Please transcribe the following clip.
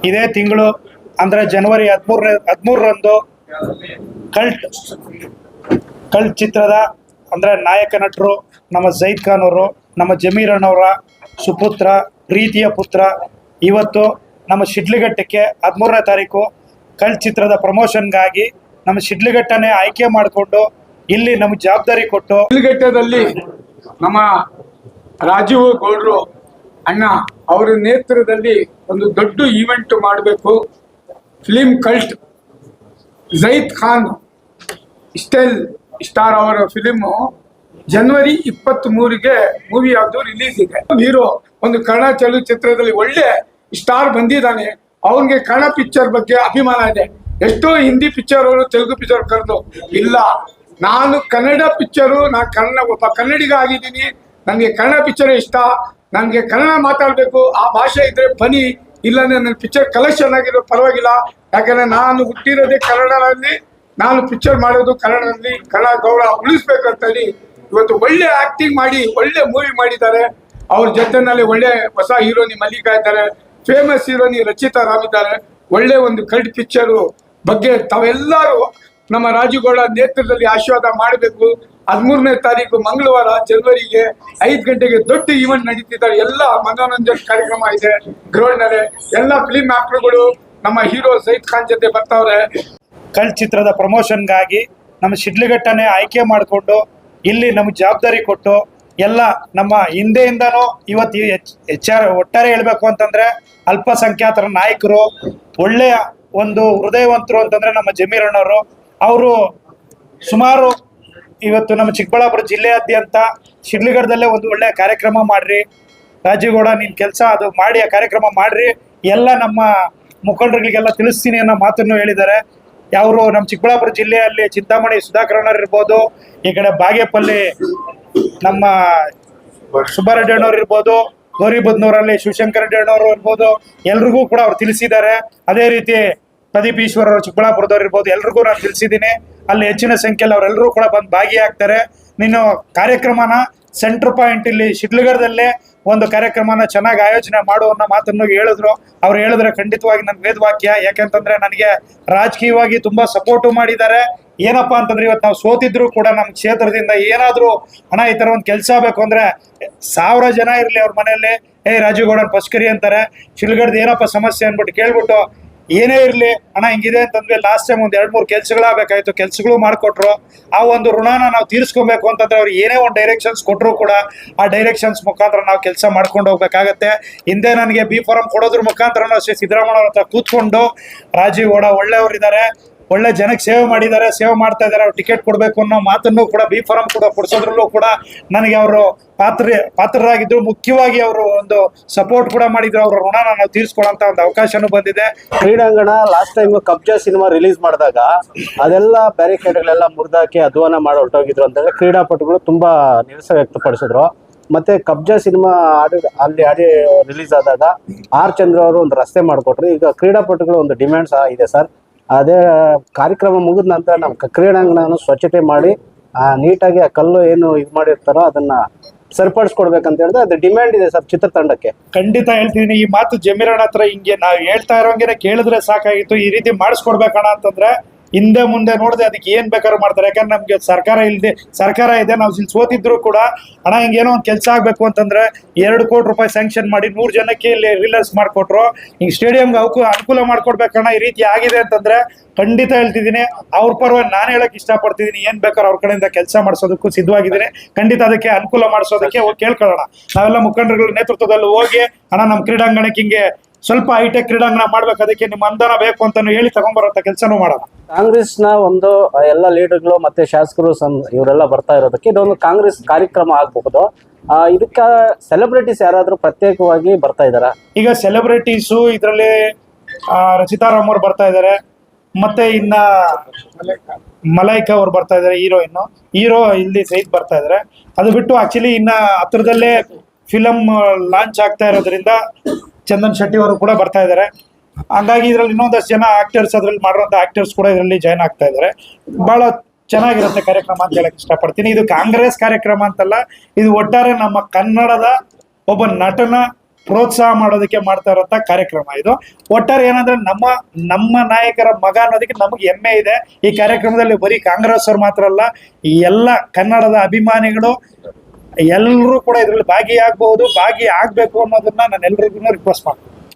ಇದೇ ತಿಂಗಳು ಅಂದರೆ ಜನವರಿ 13ರಂದು ಕಲ್ಟ್ ಚಿತ್ರದ ಅಂದರೆ ನಾಯಕ ನಟರು ನಮ್ಮ ಜೈದ್ ಖಾನ್ ಅವರು, ನಮ್ಮ ಜಮೀರ್ ಅಣ್ಣವರ ಸುಪುತ್ರ, ಪ್ರೀತಿಯ ಪುತ್ರ ಇವತ್ತು ನಮ್ಮ ಶಿಡ್ಲಘಟ್ಟಕ್ಕೆ 13ನೇ ತಾರೀಕು ಕಲ್ಟ್ ಚಿತ್ರದ ಪ್ರಮೋಷನ್ಗಾಗಿ ನಮ್ಮ ಶಿಡ್ಲಘಟ್ಟನೇ ಆಯ್ಕೆ ಮಾಡಿಕೊಂಡು ಇಲ್ಲಿ ನಮ್ಗೆ ಜವಾಬ್ದಾರಿ ಕೊಟ್ಟು ಶಿಡ್ಲಘಟ್ಟದಲ್ಲಿ ನಮ್ಮ ರಾಜೀವ್ ಗೌಡ್ರು ಅಣ್ಣ ಅವರ ನೇತೃತ್ವದಲ್ಲಿ ಒಂದು ದೊಡ್ಡ ಈವೆಂಟ್ ಮಾಡಬೇಕು. Film cult Zaid Khan star ಅವರ ಫಿಲಿಮು ಜನವರಿ 23ಗೆ ಮೂವಿ ಯಾವುದು ರಿಲೀಸ್ ಇದೆ. ಹೀರೋ ಒಂದು ಕನ್ನಡ ಚಲನಚಿತ್ರದಲ್ಲಿ ಒಳ್ಳೆ ಸ್ಟಾರ್ ಬಂದಿದ್ದಾನೆ. ಅವನಿಗೆ ಕನ್ನಡ ಪಿಕ್ಚರ್ ಬಗ್ಗೆ ಅಭಿಮಾನ ಇದೆ. ಎಷ್ಟೋ ಹಿಂದಿ ಪಿಕ್ಚರ್ ಅವರು ತೆಲುಗು ಪಿಕ್ಚರ್ ಕರೆದು ಇಲ್ಲ, ನಾನು ಕನ್ನಡ ಪಿಕ್ಚರು, ನಾನು ಒಬ್ಬ ಕನ್ನಡಿಗ ಆಗಿದ್ದೀನಿ, ನನಗೆ ಕನ್ನಡ ಪಿಕ್ಚರ್ ಇಷ್ಟ, ನನಗೆ ಕನ್ನಡ ಮಾತಾಡಬೇಕು, ಆ ಭಾಷೆ ಇದ್ರೆ ಬನ್ನಿ, ಇಲ್ಲಾಂದ್ರೆ ನನ್ನ ಪಿಕ್ಚರ್ ಕಲೆಕ್ಷನ್ ಆಗಿರೋ ಪರವಾಗಿಲ್ಲ, ಯಾಕಂದ್ರೆ ನಾನು ಹುಟ್ಟಿರೋದೇ ಕನ್ನಡದಲ್ಲಿ, ನಾನು ಪಿಕ್ಚರ್ ಮಾಡೋದು ಕನ್ನಡದಲ್ಲಿ, ಕನ್ನಡ ಗೌರವ ಉಳಿಸ್ಬೇಕಂತ ಹೇಳಿ ಇವತ್ತು ಒಳ್ಳೆ ಆಕ್ಟಿಂಗ್ ಮಾಡಿ ಒಳ್ಳೆ ಮೂವಿ ಮಾಡಿದ್ದಾರೆ. ಅವ್ರ ಜೊತೆನಲ್ಲಿ ಒಳ್ಳೆ ಹೊಸ ಹೀರೋನಿ ಮಲ್ಲಿಕಾ ಇದ್ದಾರೆ, ಫೇಮಸ್ ಹೀರೋನಿ ರಚಿತಾ ರಾಮ್ ಇದ್ದಾರೆ. ಒಳ್ಳೆ ಒಂದು ಕಲ್ಟ್ ಪಿಕ್ಚರು ಬಗ್ಗೆ ತಾವೆಲ್ಲರೂ ನಮ್ಮ ರಾಜುಗೌಡ ನೇತೃತ್ವದಲ್ಲಿ ಆಶೀರ್ವಾದ ಮಾಡಬೇಕು. 13ನೇ ತಾರೀಕು ಮಂಗಳವಾರ ಜನವರಿಗೆ 5 ಗಂಟೆಗೆ ದೊಡ್ಡ ಈವೆಂಟ್ ನಡೀತಿದ್ದಾರೆ. ಎಲ್ಲ ಮನೋರಂಜನೆ ಕಾರ್ಯಕ್ರಮ ಇದೆ ಗ್ರೌಂಡ್ ನಲ್ಲಿ. ಎಲ್ಲ ಫಿಲಿಂ ಆಕ್ಟರ್ಗಳು ನಮ್ಮ ಹೀರೋ ಜೈದ್ ಖಾನ್ ಜೊತೆ ಬರ್ತಾವ್ರೆ. ಕಲ್ಟ್ ಚಿತ್ರದ ಪ್ರಮೋಷನ್ಗಾಗಿ ನಮ್ಮ ಶಿಡ್ಲಘಟ್ಟನೇ ಆಯ್ಕೆ ಮಾಡಿಕೊಂಡು ಇಲ್ಲಿ ನಮ್ಗೆ ಜವಾಬ್ದಾರಿ ಕೊಟ್ಟು ಎಲ್ಲ ನಮ್ಮ ಹಿಂದೆಯಿಂದನೂ ಇವತ್ತು ಒಟ್ಟಾರೆ ಹೇಳ್ಬೇಕು ಅಂತಂದ್ರೆ ಅಲ್ಪಸಂಖ್ಯಾತರ ನಾಯಕರು, ಒಳ್ಳೆಯ ಒಂದು ಹೃದಯವಂತರು ಅಂತಂದ್ರೆ ನಮ್ಮ ಜಮೀರ್ ಅಣ್ಣವರು. ಅವರು ಸುಮಾರು ಇವತ್ತು ನಮ್ಮ ಚಿಕ್ಕಬಳ್ಳಾಪುರ ಜಿಲ್ಲೆಯಾದ್ಯಂತ ಶಿಡ್ಲಘಟ್ಟದಲ್ಲೇ ಒಂದು ಒಳ್ಳೆಯ ಕಾರ್ಯಕ್ರಮ ಮಾಡ್ರಿ, ರಾಜೀವ್ಗೌಡ ನಿನ್ನ ಕೆಲಸ ಅದು ಮಾಡಿ, ಆ ಕಾರ್ಯಕ್ರಮ ಮಾಡ್ರಿ, ಎಲ್ಲ ನಮ್ಮ ಮುಖಂಡರುಗಳಿಗೆಲ್ಲ ತಿಳಿಸ್ತೀನಿ ಅನ್ನೋ ಮಾತನ್ನು ಹೇಳಿದ್ದಾರೆ. ಅವರು ನಮ್ಮ ಚಿಕ್ಕಬಳ್ಳಾಪುರ ಜಿಲ್ಲೆಯಲ್ಲಿ ಚಿಂತಾಮಣಿ ಸುಧಾಕರಣ್ಣರು ಇರ್ಬೋದು, ಈ ಕಡೆ ಬಾಗೇಪಲ್ಲಿ ನಮ್ಮ ಸುಬ್ಬಾರೆಡ್ಡಿ ಅಣ್ಣವ್ರು ಇರ್ಬೋದು, ಗೌರಿಬದ್ನೂರಲ್ಲಿ ಶಿವಶಂಕರ ರೆಡ್ಡಿ ಅಣ್ಣವರು ಇರ್ಬೋದು, ಎಲ್ರಿಗೂ ಕೂಡ ಅವ್ರು ತಿಳಿಸಿದ್ದಾರೆ. ಅದೇ ರೀತಿ ಪ್ರದೀಪ್ ಈಶ್ವರ್ ಅವರು ಚಿಕ್ಕಬಳ್ಳಾಪುರದವ್ರು ಇರ್ಬೋದು, ಎಲ್ರಿಗೂ ನಾನು ತಿಳಿಸಿದ್ದೀನಿ. ಅಲ್ಲಿ ಹೆಚ್ಚಿನ ಸಂಖ್ಯೆಯಲ್ಲಿ ಅವರೆಲ್ಲರೂ ಕೂಡ ಬಂದು ಭಾಗಿಯಾಗ್ತಾರೆ. ನೀನು ಕಾರ್ಯಕ್ರಮನ ಸೆಂಟ್ರ್ ಪಾಯಿಂಟ್ ಇಲ್ಲಿ ಶಿಡ್ಲಘಟ್ಟದಲ್ಲೇ ಒಂದು ಕಾರ್ಯಕ್ರಮನ ಚೆನ್ನಾಗಿ ಆಯೋಜನೆ ಮಾಡು ಅನ್ನೋ ಮಾತನ್ನು ಹೇಳಿದ್ರು. ಅವ್ರು ಹೇಳಿದ್ರೆ ಖಂಡಿತವಾಗಿ ನನ್ನ ವೇದವಾಕ್ಯ. ಯಾಕೆಂತಂದ್ರೆ ನನಗೆ ರಾಜಕೀಯವಾಗಿ ತುಂಬಾ ಸಪೋರ್ಟು ಮಾಡಿದ್ದಾರೆ. ಏನಪ್ಪಾ ಅಂತಂದ್ರೆ ಇವತ್ತು ನಾವು ಸೋತಿದ್ರು ಕೂಡ ನಮ್ಮ ಕ್ಷೇತ್ರದಿಂದ ಏನಾದರೂ ಹಣ ಈ ಥರ ಒಂದು ಕೆಲಸ ಬೇಕು ಅಂದ್ರೆ 1000 ಜನ ಇರಲಿ ಅವ್ರ ಮನೆಯಲ್ಲಿ, ರಾಜೀವ್ಗೌಡನ ಪಸ್ಕರಿ ಅಂತಾರೆ, ಶಿಡ್ಲಘಟ್ಟದ ಏನಪ್ಪ ಸಮಸ್ಯೆ ಅಂದ್ಬಿಟ್ಟು ಕೇಳ್ಬಿಟ್ಟು ಏನೇ ಇರಲಿ ಅಣ್ಣ ಹಿಂಗಿದೆ ಅಂತಂದ್ರೆ ಲಾಸ್ಟ್ ಟೈಮ್ ಒಂದು 2-3 ಕೆಲಸಗಳಾಗಬೇಕಾಯ್ತು, ಕೆಲಸಗಳು ಮಾಡಿಕೊಟ್ರು. ಆ ಒಂದು ಋಣನ ನಾವು ತೀರಿಸ್ಕೊಬೇಕು ಅಂತಂದ್ರೆ ಅವ್ರು ಏನೇ ಒಂದು ಡೈರೆಕ್ಷನ್ಸ್ ಕೊಟ್ಟರು ಕೂಡ ಆ ಡೈರೆಕ್ಷನ್ಸ್ ಮುಖಾಂತರ ನಾವು ಕೆಲಸ ಮಾಡ್ಕೊಂಡು ಹೋಗ್ಬೇಕಾಗತ್ತೆ. ಹಿಂದೆ ನನಗೆ ಬಿ ಫಾರಂ ಕೊಡೋದ್ರ ಮುಖಾಂತರ ಅಷ್ಟೇ ಸಿದ್ದರಾಮಯ್ಯ ಅವ್ರ ಹತ್ರ ಕೂತ್ಕೊಂಡು ರಾಜೀವ್ಗೌಡ ಒಳ್ಳೆಯವರಿದ್ದಾರೆ, ಒಳ್ಳೆ ಜನಕ್ಕೆ ಸೇವೆ ಮಾಡಿದ್ದಾರೆ, ಸೇವೆ ಮಾಡ್ತಾ ಇದ್ದಾರೆ, ಅವ್ರು ಟಿಕೆಟ್ ಕೊಡಬೇಕು ಅನ್ನೋ ಮಾತನ್ನು ಕೂಡ ಬಿ ಫಾರಂ ಕೂಡ ಕೊಡಿಸೋದ್ರಲ್ಲೂ ಕೂಡ ನನಗೆ ಅವರು ಪಾತ್ರರಾಗಿದ್ರು. ಮುಖ್ಯವಾಗಿ ಅವರು ಒಂದು ಸಪೋರ್ಟ್ ಕೂಡ ಮಾಡಿದ್ರು. ಅವರ ಋಣನ ನಾವು ತೀರಿಸ್ಕೊಳ್ಳೋಂಥ ಒಂದು ಅವಕಾಶನೂ ಬಂದಿದೆ. ಕ್ರೀಡಾಂಗಣ ಲಾಸ್ಟ್ ಟೈಮ್ ಕಬ್ಜಾ ಸಿನಿಮಾ ರಿಲೀಸ್ ಮಾಡಿದಾಗ ಅದೆಲ್ಲ ಬ್ಯಾರಿಕೇಡ್ಗಳೆಲ್ಲ ಮುರಿದಾಕಿ ಅಧ್ವಾನ ಮಾಡಿ ಹೊರಟೋಗಿದ್ರು ಅಂತಂದ್ರೆ ಕ್ರೀಡಾಪಟುಗಳು ತುಂಬಾ ನಿರಸ ವ್ಯಕ್ತಪಡಿಸಿದ್ರು. ಮತ್ತೆ ಕಬ್ಜಾ ಸಿನಿಮಾ ಆಡಿ ರಿಲೀಸ್ ಆದಾಗ ಆರ್ ಚಂದ್ರ ಅವರು ಒಂದು ರಸ್ತೆ ಮಾಡಿಕೊಟ್ರು. ಈಗ ಕ್ರೀಡಾಪಟುಗಳು ಒಂದು ಡಿಮ್ಯಾಂಡ್ಸ್ ಇದೆ ಸರ್, ಅದೇ ಕಾರ್ಯಕ್ರಮ ಮುಗಿದ ನಂತರ ನಮ್ಮ ಕ್ರೀಡಾಂಗಣ ಸ್ವಚ್ಛತೆ ಮಾಡಿ ನೀಟಾಗಿ ಆ ಕಲ್ಲು ಏನು ಇದು ಮಾಡಿರ್ತಾರೋ ಅದನ್ನ ಸರಿಪಡಿಸ್ಕೊಡ್ಬೇಕಂತ ಹೇಳಿದ್ರೆ ಅದು ಡಿಮ್ಯಾಂಡ್ ಇದೆ ಸರ್ ಚಿತ್ರತಂಡಕ್ಕೆ. ಖಂಡಿತ ಹೇಳ್ತಿದ್ದೀನಿ ಈ ಮಾತು. ಜಮೀರಣ್ಣ ಹತ್ರ ಹಿಂಗೆ ನಾವು ಹೇಳ್ತಾ ಇರೋಂಗೆ ಕೇಳಿದ್ರೆ ಸಾಕಾಗಿತ್ತು. ಈ ರೀತಿ ಮಾಡಿಸ್ಕೊಡ್ಬೇಕಣ್ಣ ಅಂತಂದ್ರೆ ಹಿಂದೆ ಮುಂದೆ ನೋಡಿದೆ ಅದಕ್ಕೆ ಏನ್ ಬೇಕಾದ್ರೂ ಮಾಡ್ತಾರೆ. ಯಾಕಂದ್ರೆ ನಮ್ಗೆ ಸರ್ಕಾರ ಇದೆ, ನಾವು ಇಲ್ಲಿ ಸೋತಿದ್ರು ಕೂಡ ಹಣ ಹಿಂಗೇನೋ ಒಂದು ಕೆಲಸ ಆಗ್ಬೇಕು ಅಂತಂದ್ರೆ 2 ಕೋಟಿ ರೂಪಾಯಿ ಸ್ಯಾಂಕ್ಷನ್ ಮಾಡಿ 100 ಜನಕ್ಕೆ ಇಲ್ಲಿ ರಿಲೀಸ್ ಮಾಡಿಕೊಟ್ರು. ಹಿಂಗೆ ಸ್ಟೇಡಿಯಂಗೆ ಅನುಕೂಲ ಮಾಡ್ಕೊಡ್ಬೇಕಣ್ಣ. ಈ ರೀತಿ ಆಗಿದೆ ಅಂತಂದ್ರೆ ಖಂಡಿತ ಹೇಳ್ತಿದ್ದೀನಿ, ಅವ್ರ ಪರವಾಗಿ ನಾನು ಹೇಳಕ್ ಇಷ್ಟಪಡ್ತಿದ್ದೀನಿ. ಏನ್ ಬೇಕಾದ್ರೂ ಅವ್ರ ಕಡೆಯಿಂದ ಕೆಲಸ ಮಾಡಿಸೋದಕ್ಕೂ ಸಿದ್ಧವಾಗಿದ್ದೀನಿ. ಖಂಡಿತ ಅದಕ್ಕೆ ಅನುಕೂಲ ಮಾಡಿಸೋದಕ್ಕೆ ಕೇಳ್ಕೊಳ್ಳೋಣ. ನಾವೆಲ್ಲ ಮುಖಂಡರುಗಳ ನೇತೃತ್ವದಲ್ಲಿ ಹೋಗಿ ಅಣ್ಣ ನಮ್ಮ ಕ್ರೀಡಾಂಗಣಕ್ಕೆ ಹಿಂಗೆ ಸ್ವಲ್ಪ ಹೈಟೆಕ್ ಕ್ರೀಡಾಂಗಣ ಮಾಡ್ಬೇಕು, ಅದಕ್ಕೆ ನಿಮ್ಮ ಅನುದಾನ ಬೇಕು ಅಂತ ಹೇಳಿ ತಗೊಂಡ್ಬರೋ ಕೆಲಸನೂ ಮಾಡೋಣ. ಕಾಂಗ್ರೆಸ್ನ ಒಂದು ಎಲ್ಲ ಲೀಡರ್ಗಳು ಮತ್ತೆ ಶಾಸಕರು ಇವರೆಲ್ಲ ಬರ್ತಾ ಇರೋದಕ್ಕೆ ಇದೊಂದು ಕಾಂಗ್ರೆಸ್ ಕಾರ್ಯಕ್ರಮ ಆಗಬಹುದು. ಇದಕ್ಕೆ ಸೆಲೆಬ್ರಿಟೀಸ್ ಯಾರಾದ್ರೂ ಪ್ರತ್ಯೇಕವಾಗಿ ಬರ್ತಾ ಇದಾರ? ಈಗ ಸೆಲೆಬ್ರಿಟೀಸು ಇದರಲ್ಲಿ ರಚಿತಾ ರಾಮ್ ಅವ್ರು ಬರ್ತಾ ಇದ್ದಾರೆ, ಮತ್ತೆ ಇನ್ನ ಮಲೈಕಾ ಅವ್ರು ಬರ್ತಾ ಇದಾರೆ, ಹೀರೋ ಇಲ್ಲಿ ಸಹಿತ ಬರ್ತಾ ಇದಾರೆ. ಅದು ಬಿಟ್ಟು ಆಕ್ಚುಲಿ ಇನ್ನ ಹತ್ರದಲ್ಲೇ ಫಿಲಮ್ ಲಾಂಚ್ ಆಗ್ತಾ ಇರೋದ್ರಿಂದ ಚಂದನ್ ಶೆಟ್ಟಿ ಅವರು ಕೂಡ ಬರ್ತಾ ಇದ್ದಾರೆ. ಹಂಗಾಗಿ ಇದರಲ್ಲಿ ಇನ್ನೊಂದಷ್ಟು ಜನ ಆಕ್ಟರ್ಸ್ ಅದ್ರಲ್ಲಿ ಮಾಡಿರೋಂಥ ಆಕ್ಟರ್ಸ್ ಕೂಡ ಇದರಲ್ಲಿ ಜಾಯ್ನ್ ಆಗ್ತಾ ಇದ್ದಾರೆ. ಬಹಳ ಚೆನ್ನಾಗಿರುತ್ತೆ ಕಾರ್ಯಕ್ರಮ ಅಂತ ಹೇಳಕ್ ಇಷ್ಟಪಡ್ತೀನಿ. ಇದು ಕಾಂಗ್ರೆಸ್ ಕಾರ್ಯಕ್ರಮ ಅಂತಲ್ಲ, ಇದು ಒಟ್ಟಾರೆ ನಮ್ಮ ಕನ್ನಡದ ಒಬ್ಬ ನಟನ ಪ್ರೋತ್ಸಾಹ ಮಾಡೋದಕ್ಕೆ ಮಾಡ್ತಾ ಇರೋಂಥ ಕಾರ್ಯಕ್ರಮ ಇದು. ಒಟ್ಟಾರೆ ಏನಂದ್ರೆ ನಮ್ಮ ನಾಯಕರ ಮಗ ಅನ್ನೋದಕ್ಕೆ ನಮಗೆ ಹೆಮ್ಮೆ ಇದೆ. ಈ ಕಾರ್ಯಕ್ರಮದಲ್ಲಿ ಬರೀ ಕಾಂಗ್ರೆಸ್ ಅವ್ರು ಮಾತ್ರ ಅಲ್ಲ, ಈ ಎಲ್ಲ ಕನ್ನಡದ ಅಭಿಮಾನಿಗಳು ಎಲ್ಲರೂ ಕೂಡ ಇದರಲ್ಲಿ ಭಾಗಿಯಾಗಬಹುದು, ಭಾಗಿ ಆಗ್ಬೇಕು ಅನ್ನೋದನ್ನ ನಾನು ಎಲ್ರಿಗೂ ರಿಕ್ವೆಸ್ಟ್ ಮಾಡ್ತೀನಿ.